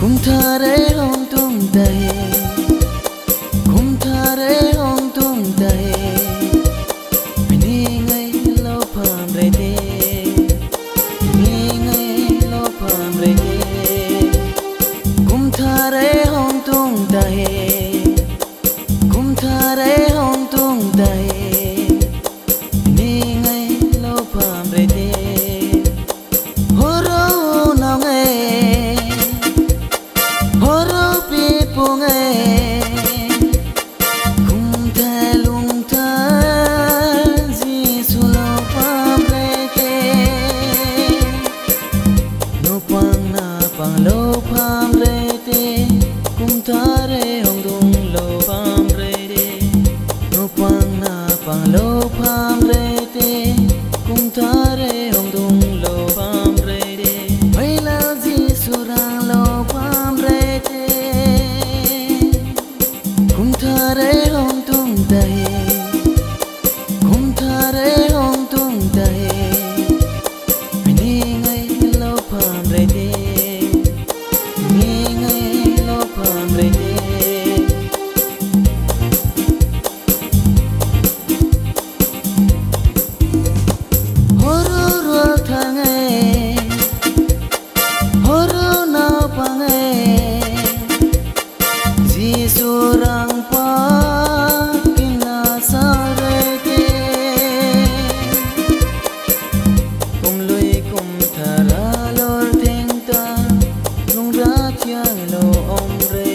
Kum thare hong tum dahe, kum thare hong tum dahe. Mini ngai lo pham re de, mini ngai lo pham re de. Kum thare hong tum dahe, kum thare hong tum dahe. Mini ngai lo pham re de. Horo na ngai. Horo pi punge kum tha lung tha ji sulo pam re ke no pang na pang lo pam re te kum tha re hong dung lo pam re de no pang na pang lo pam re te kum tha re hong dung lo pam re de mai la ji surang lo pam re kum thare hong tum dahe, kum thare hong tum dahe. Mini ngai lo pham re de, mini ngai lo pham re de. Horo ro thange, horo na pange. Surang pa kina sarete kum lui kum thara lor theng ta nung ra thiang lo om re